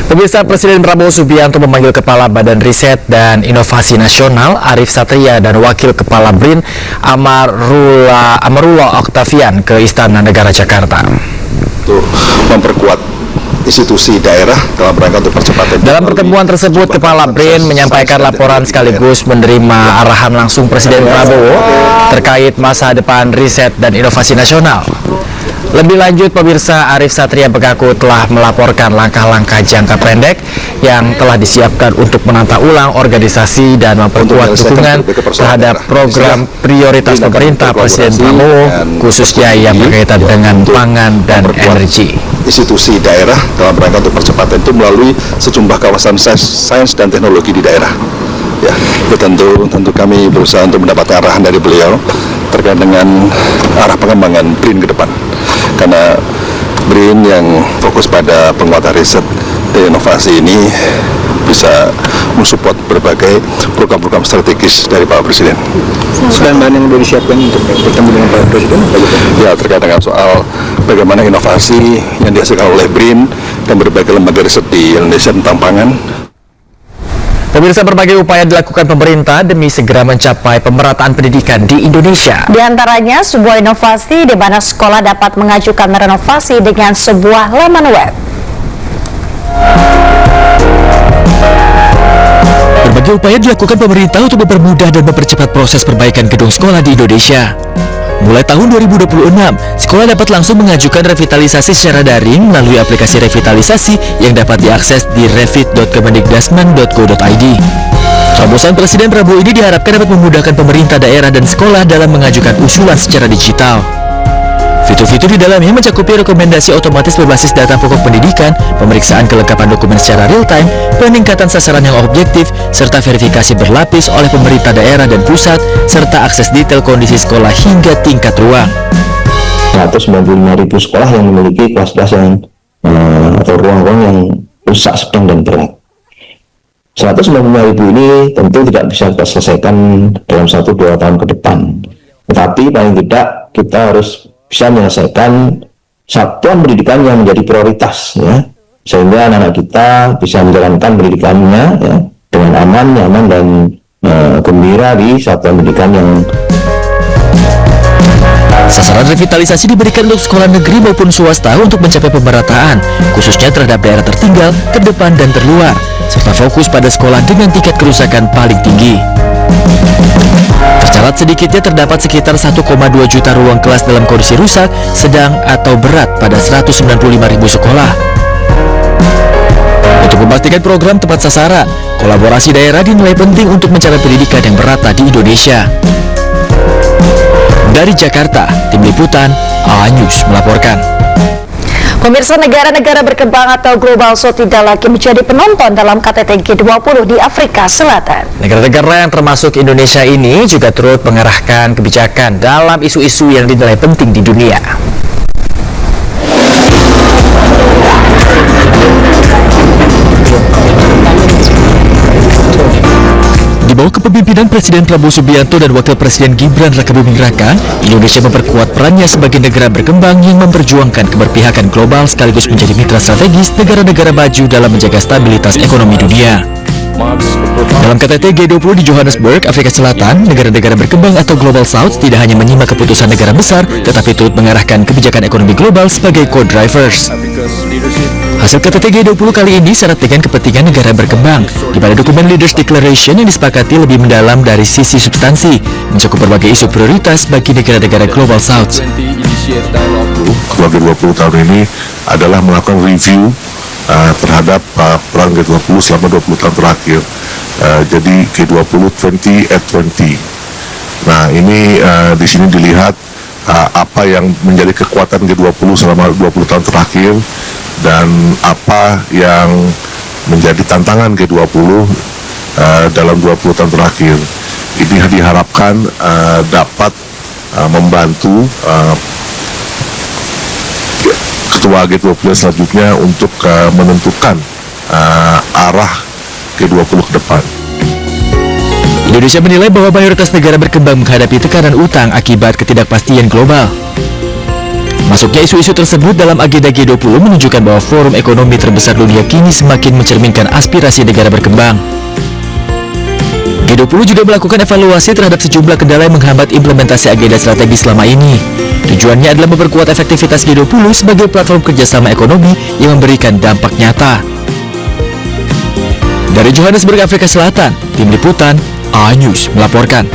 Pemirsa, Presiden Prabowo Subianto memanggil Kepala Badan Riset dan Inovasi Nasional Arif Satria dan Wakil Kepala BRIN Amarullah Octavian ke Istana Negara Jakarta. Untuk memperkuat institusi daerah dalam rangka untuk percepatan. Dalam pertemuan tersebut, Kepala BRIN menyampaikan laporan sekaligus menerima arahan langsung Presiden Prabowo terkait masa depan riset dan inovasi nasional. Lebih lanjut, pemirsa, Arif Satria mengaku telah melaporkan langkah-langkah jangka pendek yang telah disiapkan untuk menata ulang organisasi dan memperkuat dukungan terhadap program prioritas pemerintah Presiden Prabowo, khususnya yang berkaitan dengan pangan dan energi. Institusi daerah dalam rangka untuk percepatan itu melalui sejumlah kawasan sains dan teknologi di daerah. Ya, itu tentu kami berusaha untuk mendapatkan arahan dari beliau terkait dengan arah pengembangan BRIN ke depan. Karena BRIN yang fokus pada penguatan riset dan inovasi ini bisa mensupport berbagai program-program strategis dari Pak Presiden. Selain bahan yang sudah disiapkan untuk bertemu dengan Pak Presiden, ya, terkait dengan soal bagaimana inovasi yang dihasilkan oleh BRIN dan berbagai lembaga riset di Indonesia tentang pangan. Pemirsa, berbagai upaya dilakukan pemerintah demi segera mencapai pemerataan pendidikan di Indonesia. Di antaranya sebuah inovasi di mana sekolah dapat mengajukan renovasi dengan sebuah laman web. Berbagai upaya dilakukan pemerintah untuk mempermudah dan mempercepat proses perbaikan gedung sekolah di Indonesia. Mulai tahun 2026, sekolah dapat langsung mengajukan revitalisasi secara daring melalui aplikasi revitalisasi yang dapat diakses di revit.kemendikdasman.go.id. Terobosan Presiden Prabowo ini diharapkan dapat memudahkan pemerintah daerah dan sekolah dalam mengajukan usulan secara digital. Fitur-fitur di dalamnya mencakupi rekomendasi otomatis berbasis data pokok pendidikan, pemeriksaan kelengkapan dokumen secara real-time, peningkatan sasaran yang objektif, serta verifikasi berlapis oleh pemerintah daerah dan pusat, serta akses detail kondisi sekolah hingga tingkat ruang. 195.000 sekolah yang memiliki kelas-kelas yang atau ruang-ruang yang rusak, sedang, dan berat. 195.000 ini tentu tidak bisa kita selesaikan dalam 1-2 tahun ke depan. Tetapi paling tidak kita harus bisa menyelesaikan satuan pendidikan yang menjadi prioritas, ya, sehingga anak-anak kita bisa menjalankan pendidikannya, ya, dengan aman, nyaman, dan gembira di satuan pendidikan yang. Sasaran revitalisasi diberikan untuk sekolah negeri maupun swasta untuk mencapai pemerataan, khususnya terhadap daerah tertinggal, terdepan, dan terluar, serta fokus pada sekolah dengan tingkat kerusakan paling tinggi. Tercatat sedikitnya terdapat sekitar 1,2 juta ruang kelas dalam kondisi rusak, sedang, atau berat pada 195.000 sekolah. Untuk memastikan program tepat sasaran, kolaborasi daerah dinilai penting untuk mencapai pendidikan yang merata di Indonesia. Dari Jakarta, Tim Liputan A News melaporkan. Pemirsa, negara-negara berkembang atau Global South tidak lagi menjadi penonton dalam KTT G20 di Afrika Selatan. Negara-negara yang termasuk Indonesia ini juga turut mengarahkan kebijakan dalam isu-isu yang dinilai penting di dunia. Di bawah kepemimpinan Presiden Prabowo Subianto dan Wakil Presiden Gibran Rakabuming Raka, Indonesia memperkuat perannya sebagai negara berkembang yang memperjuangkan keberpihakan global sekaligus menjadi mitra strategis negara-negara maju dalam menjaga stabilitas ekonomi dunia. Dalam KTT G20 di Johannesburg, Afrika Selatan, negara-negara berkembang atau Global South tidak hanya menyimak keputusan negara besar, tetapi turut mengarahkan kebijakan ekonomi global sebagai co-drivers. Hasil KTT G20 kali ini syarat dengan kepentingan negara berkembang, di mana dokumen Leaders Declaration yang disepakati lebih mendalam dari sisi substansi, mencakup berbagai isu prioritas bagi negara-negara Global South. Keluarga 20 tahun ini adalah melakukan review terhadap peran G20 selama 20 tahun terakhir. Jadi G20 20 at 20. Nah, ini di sini dilihat apa yang menjadi kekuatan G20 selama 20 tahun terakhir dan apa yang menjadi tantangan G20 dalam 20 tahun terakhir. Ini diharapkan dapat membantu ketua G20 selanjutnya untuk menentukan arah G20 ke depan. Indonesia menilai bahwa mayoritas negara berkembang menghadapi tekanan utang akibat ketidakpastian global. Masuknya isu-isu tersebut dalam agenda G20 menunjukkan bahwa forum ekonomi terbesar dunia kini semakin mencerminkan aspirasi negara berkembang. G20 juga melakukan evaluasi terhadap sejumlah kendala yang menghambat implementasi agenda strategis selama ini. Tujuannya adalah memperkuat efektivitas G20 sebagai platform kerjasama ekonomi yang memberikan dampak nyata. Dari Johannesburg, Afrika Selatan, Tim Liputan A-News melaporkan.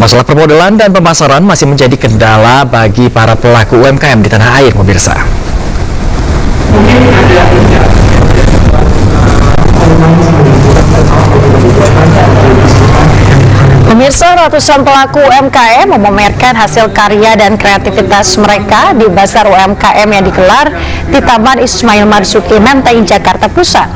Masalah permodalan dan pemasaran masih menjadi kendala bagi para pelaku UMKM di tanah air, pemirsa. Pemirsa, ratusan pelaku UMKM memamerkan hasil karya dan kreativitas mereka di Bazar UMKM yang digelar di Taman Ismail Marzuki, Menteng, Jakarta Pusat.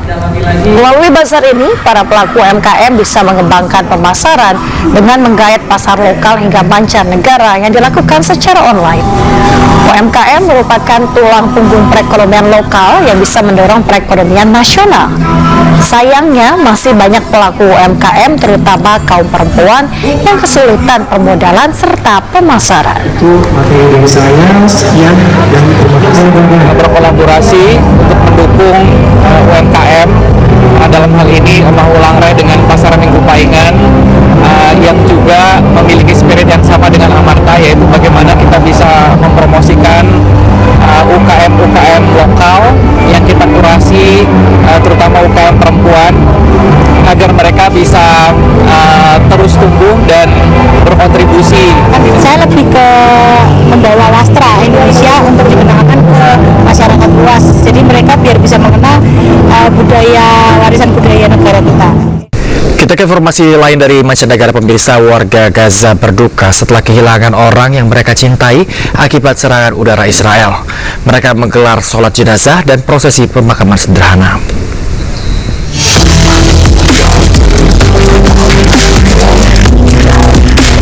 Melalui bazar ini, para pelaku UMKM bisa mengembangkan pemasaran dengan menggait pasar lokal hingga mancanegara yang dilakukan secara online. UMKM merupakan tulang punggung perekonomian lokal yang bisa mendorong perekonomian nasional. Sayangnya, masih banyak pelaku UMKM, terutama kaum perempuan, yang kesulitan permodalan serta pemasaran. Itu materi dari saya, sekian dan terima kasih. Berkolaborasi untuk mendukung UMKM, dalam hal ini Omah Ulang Ray dengan Pasar Minggu Paingan, yang juga memiliki spirit yang sama dengan Amarta, yaitu bagaimana kita bisa mempromosikan UKM-UKM lokal yang kita kurasi, terutama UKM perempuan, agar mereka bisa terus tumbuh dan berkontribusi. Saya lebih ke membawa wastra Indonesia untuk dikenalkan ke masyarakat luas, jadi mereka biar bisa mengenal warisan budaya negara kita. Kita ke informasi lain dari mancanegara, pemirsa. Warga Gaza berduka setelah kehilangan orang yang mereka cintai akibat serangan udara Israel. Mereka menggelar sholat jenazah dan prosesi pemakaman sederhana.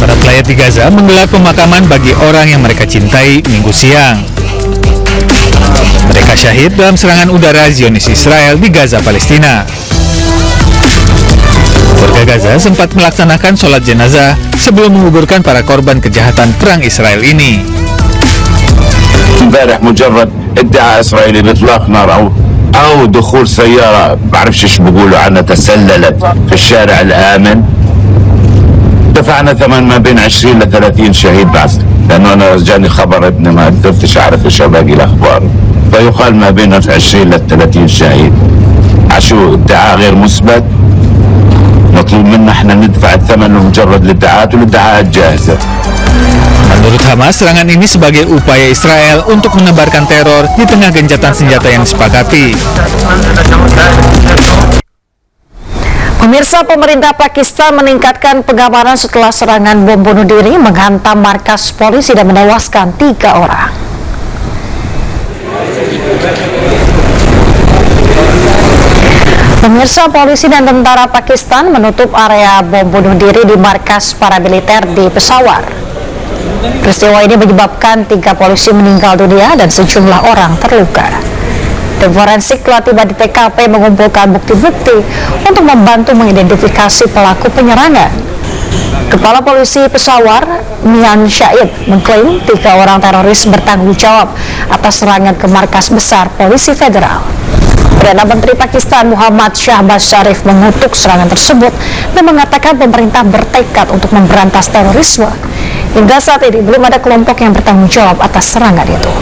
Para pelayat di Gaza menggelar pemakaman bagi orang yang mereka cintai Minggu siang. Mereka syahid dalam serangan udara Zionis Israel di Gaza, Palestina. Warga Gaza sempat melaksanakan sholat jenazah sebelum menguburkan para korban kejahatan perang Israel ini. امبارح مجرد ادعاء اسرائيلي باطلاق نار او دخول سياره بعرفش ايش بيقولوا عنها تسللت في الشارع الامن، دفعنا ثمن ما بين 20 ل 30 شهيد بس، لانه انا جاني خبر ابني ما قدرتش اعرف ايش باقي الاخبار، فيقال ما بين 20 ل 30 شهيد. عشو ادعاء غير مثبت، مطلوب منا احنا ندفع الثمن لمجرد الادعاءات والادعاءات جاهزه. Menurut Hamas, serangan ini sebagai upaya Israel untuk menebarkan teror di tengah gencatan senjata yang disepakati. Pemirsa, pemerintah Pakistan meningkatkan pengamanan setelah serangan bom bunuh diri menghantam markas polisi dan menewaskan 3 orang. Pemirsa, polisi dan tentara Pakistan menutup area bom bunuh diri di markas paramiliter di Peshawar. Peristiwa ini menyebabkan 3 polisi meninggal dunia dan sejumlah orang terluka. Tim forensik telah tiba di TKP mengumpulkan bukti-bukti untuk membantu mengidentifikasi pelaku penyerangan. Kepala Polisi Peshawar, Mian Syahid, mengklaim 3 orang teroris bertanggung jawab atas serangan ke markas besar Polisi Federal. Perdana Menteri Pakistan Muhammad Shahbaz Sharif mengutuk serangan tersebut dan mengatakan pemerintah bertekad untuk memberantas terorisme. Hingga saat ini belum ada kelompok yang bertanggung jawab atas serangan itu.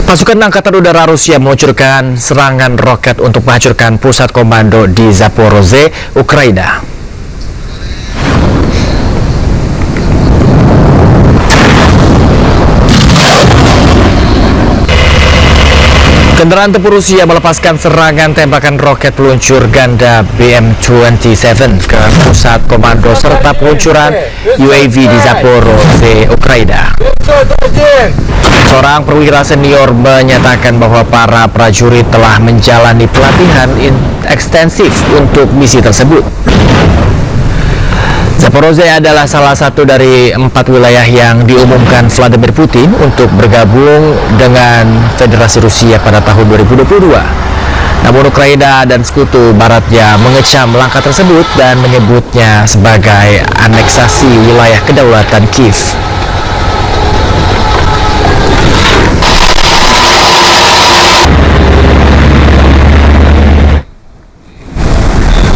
Pasukan Angkatan Udara Rusia meluncurkan serangan roket untuk menghancurkan pusat komando di Zaporozhye, Ukraina. Kendaraan tempur Rusia melepaskan serangan tembakan roket peluncur ganda BM-27 ke pusat komando serta peluncuran UAV di Zaporozhye, Ukraina. Seorang perwira senior menyatakan bahwa para prajurit telah menjalani pelatihan ekstensif untuk misi tersebut. Zaporozhye adalah salah satu dari 4 wilayah yang diumumkan Vladimir Putin untuk bergabung dengan Federasi Rusia pada tahun 2022. Namun Ukraina dan sekutu baratnya mengecam langkah tersebut dan menyebutnya sebagai aneksasi wilayah kedaulatan Kiev.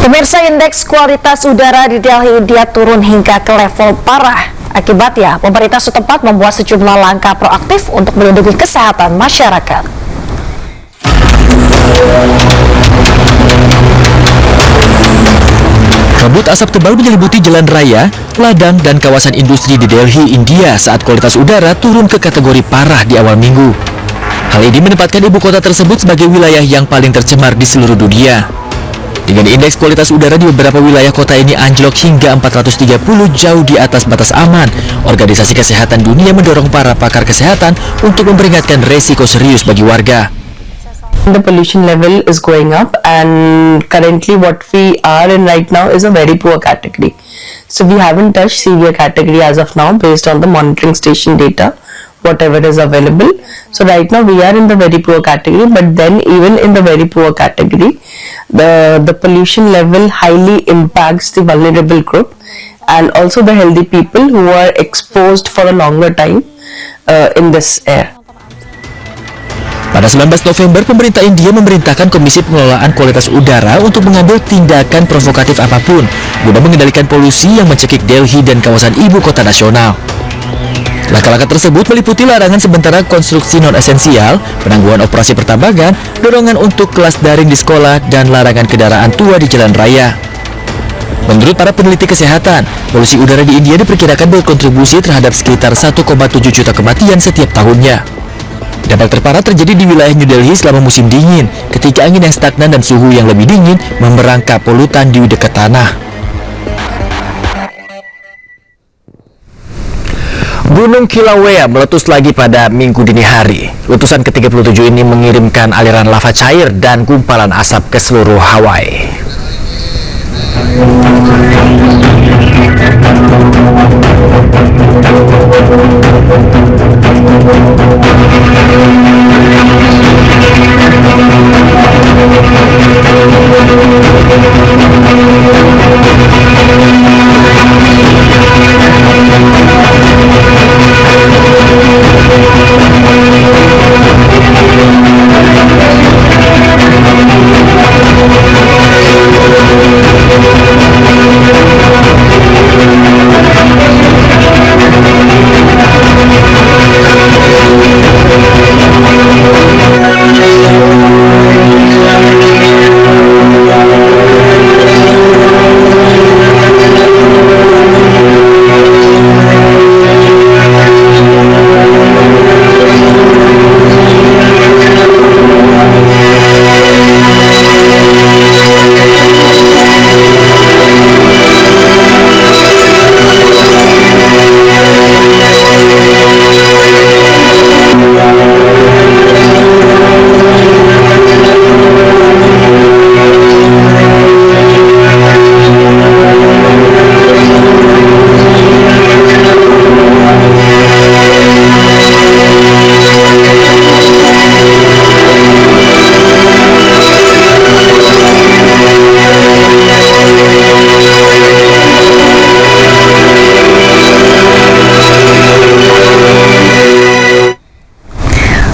Pemirsa, indeks kualitas udara di Delhi, India turun hingga ke level parah. Akibatnya, pemerintah setempat membuat sejumlah langkah proaktif untuk melindungi kesehatan masyarakat. Kabut asap tebal menyelimuti jalan raya, ladang, dan kawasan industri di Delhi, India saat kualitas udara turun ke kategori parah di awal minggu. Hal ini menempatkan ibu kota tersebut sebagai wilayah yang paling tercemar di seluruh dunia. Dengan indeks kualitas udara di beberapa wilayah kota ini anjlok hingga 430 jauh di atas batas aman, Organisasi Kesehatan Dunia mendorong para pakar kesehatan untuk memperingatkan resiko serius bagi warga. The pollution level is going up, and currently what we are in right now is a very poor category. So we haven't touched severe category as of now based on the monitoring station data, whatever is available. So right now we are in the very poor category, but then even in the very poor category, the pollution level highly impacts the vulnerable group and also the healthy people who are exposed for a longer time in this air. Pada 19 November, pemerintah India memerintahkan Komisi Pengelolaan Kualitas Udara untuk mengambil tindakan provokatif apapun guna mengendalikan polusi yang mencekik Delhi dan kawasan ibu kota nasional. Langkah-langkah tersebut meliputi larangan sementara konstruksi non-esensial, penangguhan operasi pertambangan, dorongan untuk kelas daring di sekolah, dan larangan kendaraan tua di jalan raya. Menurut para peneliti kesehatan, polusi udara di India diperkirakan berkontribusi terhadap sekitar 1,7 juta kematian setiap tahunnya. Dampak terparah terjadi di wilayah New Delhi selama musim dingin, ketika angin yang stagnan dan suhu yang lebih dingin memerangkap polutan di dekat tanah. Gunung Kilauea meletus lagi pada Minggu dini hari. Letusan ke-37 ini mengirimkan aliran lava cair dan gumpalan asap ke seluruh Hawaii.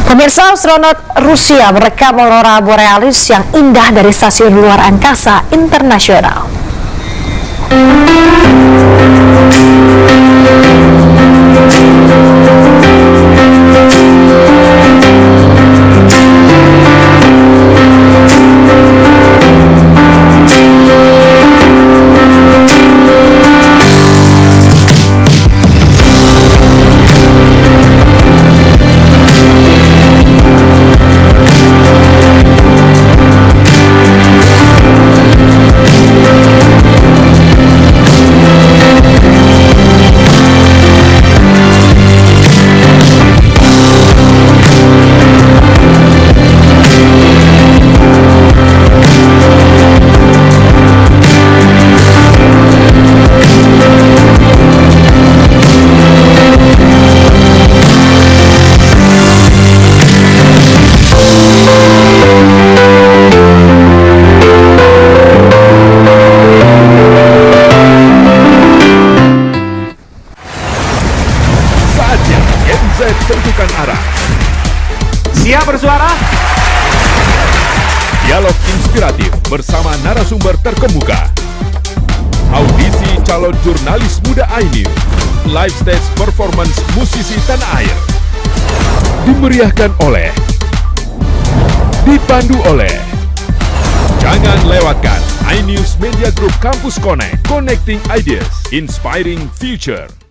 Pemirsa, astronot Rusia merekam aurora borealis yang indah dari stasiun luar angkasa internasional. Siap bersuara? Dialog inspiratif bersama narasumber terkemuka. Audisi calon jurnalis muda iNews. Live stage performance musisi tanah air. Dimeriahkan oleh, dipandu oleh. Jangan lewatkan iNews Media Group Campus Connect. Connecting Ideas, Inspiring Future.